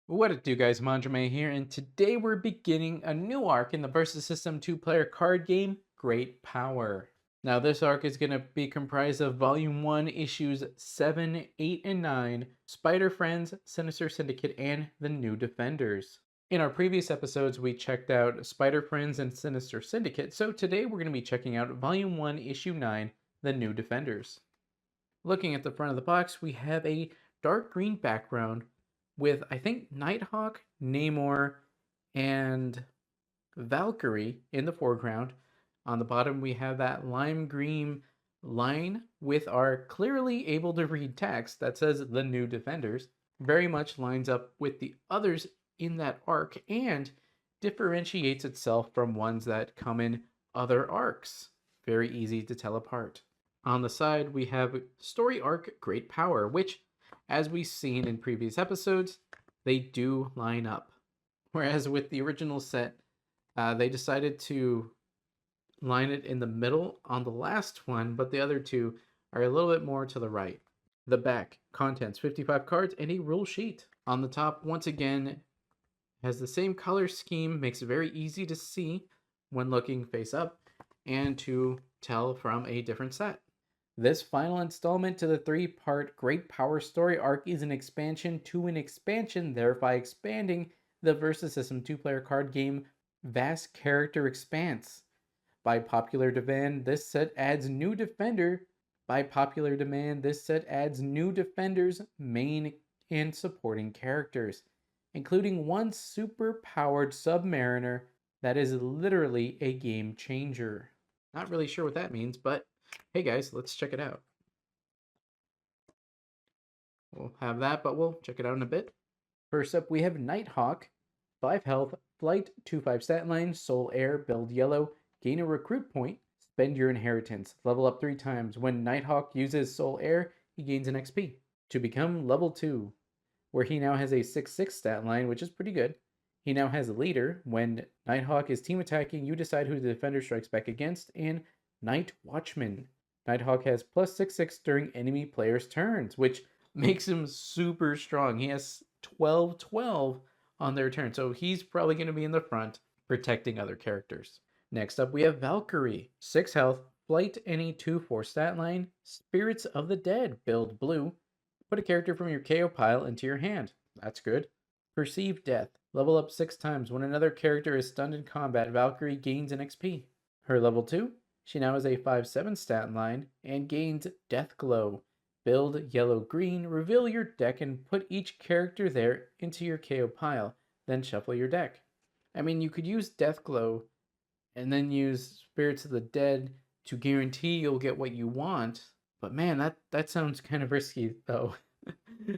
What it do, guys? Manjoume here, and today we're beginning a new arc in the Versus System two-player card game, Great Power. Now, this arc is going to be comprised of Volume 1, Issues 7, 8, and 9, Spider Friends, Sinister Syndicate, and the New Defenders. In our previous episodes, we checked out Spider Friends and Sinister Syndicate, so today we're going to be checking out Volume 1, Issue 9, the New Defenders. Looking at the front of the box, we have a dark green background with, I think, Nighthawk, Namor, and Valkyrie in the foreground. On the bottom, we have that lime green line with our clearly able to read text that says the New Defenders. Very much lines up with the others in that arc and differentiates itself from ones that come in other arcs. Very easy to tell apart. On the side, we have Story Arc Great Power, which, as we've seen in previous episodes, they do line up. Whereas with the original set, they decided to line it in the middle on the last one, but the other two are a little bit more to the right. The back, contents, 55 cards, and a rule sheet. On the top, once again, has the same color scheme, makes it very easy to see when looking face up and to tell from a different set. This final installment to the three-part Great Power story arc is an expansion to an expansion, thereby expanding the Versus System two-player card game vast character expanse. By popular demand, this set adds new defender. By popular demand, this set adds new defenders, main and supporting characters, including one super-powered Submariner that is literally a game changer. Not really sure what that means, but hey guys, let's check it out. We'll have that, but we'll check it out in a bit. First up, we have Nighthawk. 5 health, flight, 2/5 stat line, soul air, build yellow, gain a recruit point, spend your inheritance, level up 3 times. When Nighthawk uses soul air, he gains an XP to become level 2, where he now has a 6/6 stat line, which is pretty good. He now has a leader. When Nighthawk is team attacking, you decide who the defender strikes back against, and Night Watchman. Nighthawk has plus 6/6 during enemy players' turns, which makes him super strong. He has 12/12 on their turn, so he's probably going to be in the front protecting other characters. Next up, we have Valkyrie. 6 health, flight, any 2/4 stat line, Spirits of the Dead, build blue. Put a character from your KO pile into your hand. That's good. Perceive Death. Level up 6 times. When another character is stunned in combat, Valkyrie gains an XP. Her level 2, she now has a 5/7 stat line and gains Death Glow. Build yellow-green, reveal your deck, and put each character there into your KO pile. Then shuffle your deck. I mean, you could use Death Glow and then use Spirits of the Dead to guarantee you'll get what you want. But man, that sounds kind of risky, though.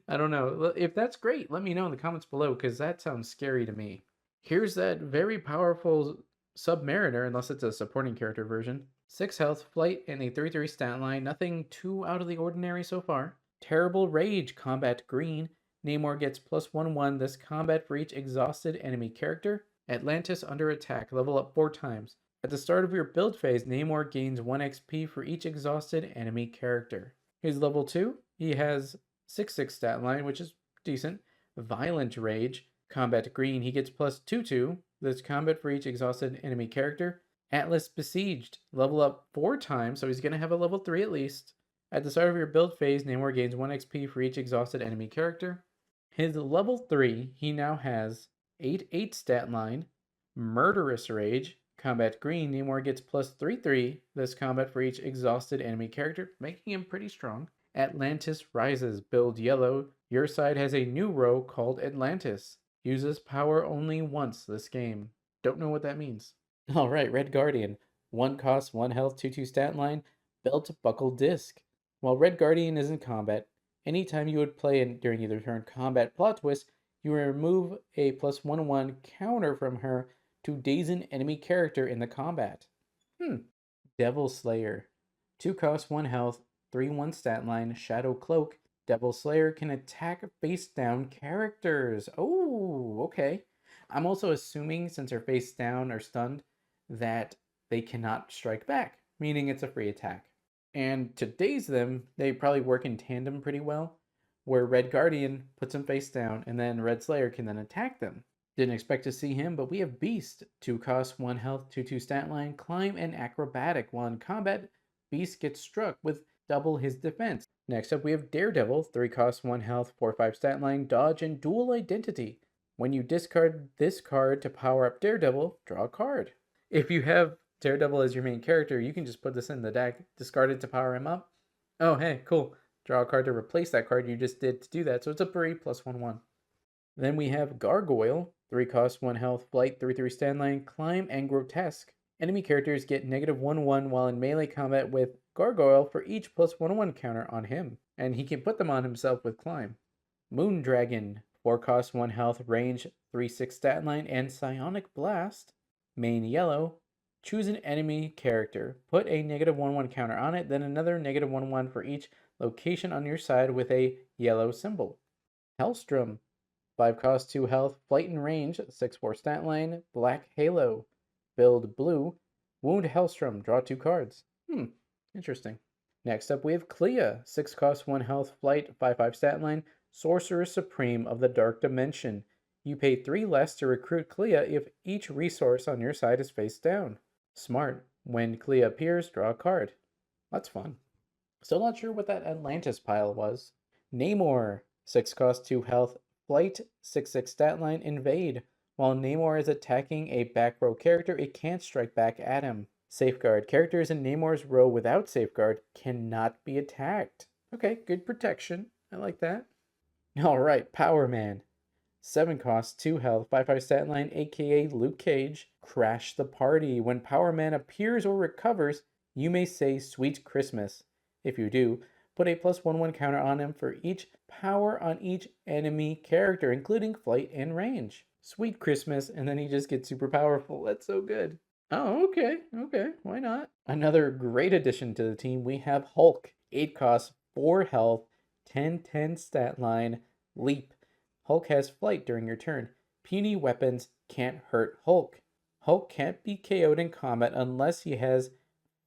I don't know. If that's great, let me know in the comments below, because that sounds scary to me. Here's that very powerful Submariner, unless it's a supporting character version. 6 health, flight, and a 3/3 stat line. Nothing too out of the ordinary so far. Terrible Rage, combat green. Namor gets +1/1 this combat for each exhausted enemy character. Atlantis under attack, level up 4 times. At the start of your build phase, Namor gains 1 XP for each exhausted enemy character. He's level 2. He has 6/6 stat line, which is decent. Violent Rage, combat green. He gets +2/2 this combat for each exhausted enemy character. Atlas Besieged, level up 4 times, so he's going to have a level 3 at least. At the start of your build phase, Namor gains 1 XP for each exhausted enemy character. His level 3, he now has 8/8 stat line, Murderous Rage, combat green. Namor gets +3/3 this combat for each exhausted enemy character, making him pretty strong. Atlantis Rises, build yellow. Your side has a new row called Atlantis. Uses power only once this game. Don't know what that means. Alright, Red Guardian. 1 cost, 1 health, 2/2 stat line, Belt Buckle Disc. While Red Guardian is in combat, anytime you would play during either turn combat plot twist, you remove a +1/1 counter from her to daze an enemy character in the combat. Devil Slayer. 2 cost, 1 health, 3/1 stat line, Shadow Cloak. Devil Slayer can attack face down characters. Oh, okay. I'm also assuming, since they're face down or stunned, that they cannot strike back, meaning it's a free attack. And to daze them, they probably work in tandem pretty well. where Red Guardian puts him face down, and then Red Slayer can then attack them. Didn't expect to see him, but we have Beast, 2 cost, 1 health, 2/2 stat line, climb, and acrobatic. While in combat, Beast gets struck with double his defense. Next up, we have Daredevil, 3 cost, 1 health, 4/5 stat line, dodge, and dual identity. When you discard this card to power up Daredevil, draw a card. If you have Daredevil as your main character, you can just put this in the deck, discard it to power him up. Oh, hey, cool. Draw a card to replace that card you just did to do that. So it's a free +1/1. Then we have Gargoyle, 3 cost, 1 health, flight, 3/3 stand line, climb, and grotesque. Enemy characters get -1/1 while in melee combat with Gargoyle for each +1/1 counter on him, and he can put them on himself with climb. Moondragon, 4 cost, 1 health, range, 3/6 stat line, and psionic blast. Main yellow. Choose an enemy character. Put a -1/1 counter on it, then another -1/1 for each location on your side with a yellow symbol. Hellstrom, 5 cost, 2 health, flight and range, 6/4 stat line, black halo. Build blue. Wound Hellstrom, draw 2 cards. Interesting. Next up we have Clea, 6 cost, 1 health, flight, 5/5 stat line, sorcerer supreme of the dark dimension. You pay 3 less to recruit Clea if each resource on your side is face down. Smart. When Clea appears, draw a card. That's fun. Still not sure what that Atlantis pile was. Namor, 6 cost, 2 health, flight, 6/6 stat line, invade. While Namor is attacking a back row character, it can't strike back at him. Safeguard. Characters in Namor's row without safeguard cannot be attacked. Okay, good protection. I like that. Alright, Power Man. 7 cost, 2 health, 5/5 stat line, aka Luke Cage. Crash the party. When Power Man appears or recovers, you may say Sweet Christmas. If you do, put a +1/1 counter on him for each power on each enemy character, including flight and range. Sweet Christmas, and then he just gets super powerful. That's so good. Oh, okay, why not? Another great addition to the team, we have Hulk. 8 cost, 4 health, 10/10 stat line, leap. Hulk has flight during your turn. Puny weapons can't hurt Hulk. Hulk can't be KO'd in combat unless he has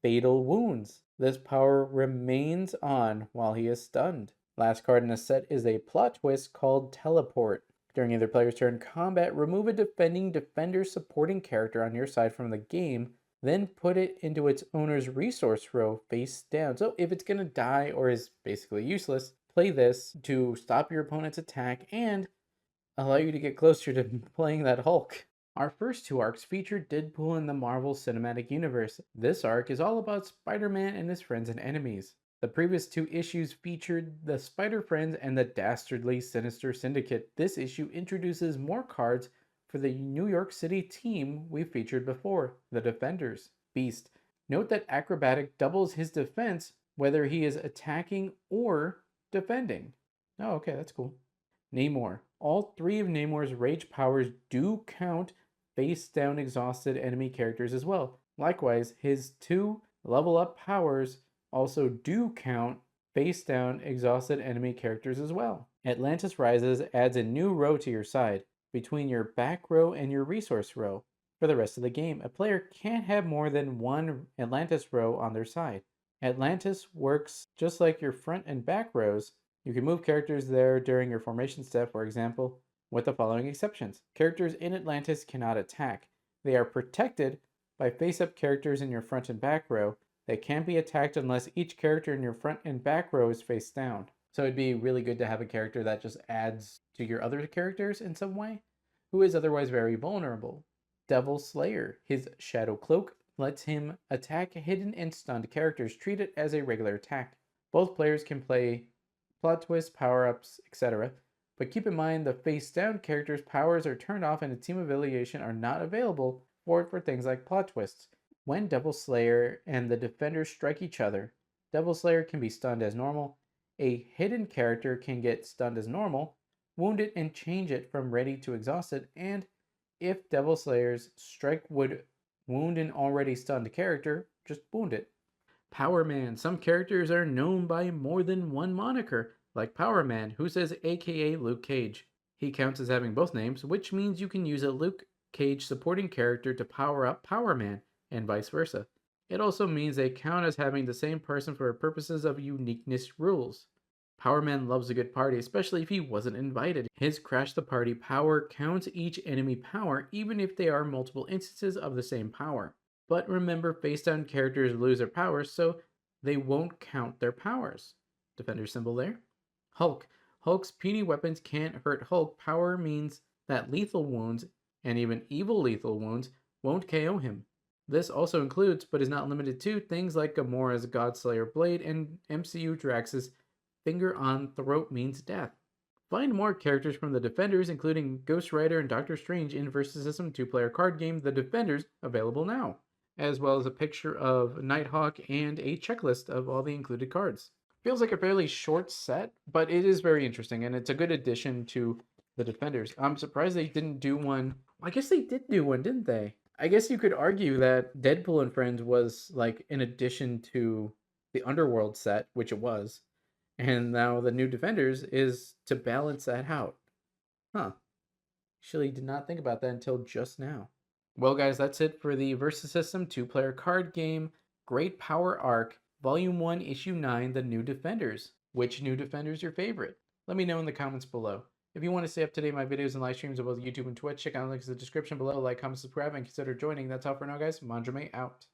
fatal wounds. This power remains on while he is stunned. Last card in the set is a plot twist called Teleport. During either player's turn combat, remove a defending defender supporting character on your side from the game, then put it into its owner's resource row face down. So if it's going to die or is basically useless, play this to stop your opponent's attack and allow you to get closer to playing that Hulk. Our first 2 arcs featured Deadpool in the Marvel Cinematic Universe. This arc is all about Spider-Man and his friends and enemies. The previous 2 issues featured the Spider-Friends and the Dastardly Sinister Syndicate. This issue introduces more cards for the New York City team we featured before, the Defenders. Beast. Note that Acrobatic doubles his defense whether he is attacking or defending. Oh, okay, that's cool. Namor. All 3 of Namor's rage powers do count face down exhausted enemy characters as well. Likewise, his 2 level up powers also do count face down exhausted enemy characters as well. Atlantis Rises adds a new row to your side, between your back row and your resource row. For the rest of the game, a player can't have more than 1 Atlantis row on their side. Atlantis works just like your front and back rows. You can move characters there during your formation step, for example, with the following exceptions. Characters in Atlantis cannot attack. They are protected by face-up characters in your front and back row. They can't be attacked unless each character in your front and back row is face down. So it'd be really good to have a character that just adds to your other characters in some way, who is otherwise very vulnerable. Devil Slayer. His Shadow Cloak lets him attack hidden and stunned characters. Treat it as a regular attack. Both players can play plot twists, power-ups, etc. But keep in mind the face-down character's powers are turned off and a team affiliation are not available for things like plot twists. When Devil Slayer and the Defender strike each other, Devil Slayer can be stunned as normal. A hidden character can get stunned as normal, wound it and change it from ready to exhausted, and if Devil Slayer's strike would wound an already stunned character, just wound it. Power Man. Some characters are known by more than one moniker, like Power Man, who says aka Luke Cage. He counts as having both names, which means you can use a Luke Cage supporting character to power up Power Man, and vice versa. It also means they count as having the same person for purposes of uniqueness rules. Power Man loves a good party, especially if he wasn't invited. His Crash the Party power counts each enemy power, even if they are multiple instances of the same power. But remember, face down characters lose their powers, so they won't count their powers. Defender symbol there. Hulk. Hulk's puny weapons can't hurt Hulk. Power means that lethal wounds, and even evil lethal wounds, won't KO him. This also includes, but is not limited to, things like Gamora's Godslayer Blade and MCU Drax's Finger on Throat means death. Find more characters from the Defenders, including Ghost Rider and Doctor Strange, in Versus System 2-player card game The Defenders, available now, as well as a picture of Nighthawk and a checklist of all the included cards. Feels like a fairly short set, but it is very interesting, and it's a good addition to the Defenders. I'm surprised they didn't do one. I guess they did do one, didn't they? I guess you could argue that Deadpool and Friends was like an addition to the Underworld set, which it was, and now the new Defenders is to balance that out. Huh. Actually, did not think about that until just now. Well, guys, that's it for the Versus System 2-player card game Great Power Arc, Volume 1, Issue 9, The New Defenders. Which new Defender is your favorite? Let me know in the comments below. If you want to stay up to date with my videos and live streams on both YouTube and Twitch, check out the links in the description below. Like, comment, subscribe, and consider joining. That's all for now, guys. Manjoume out.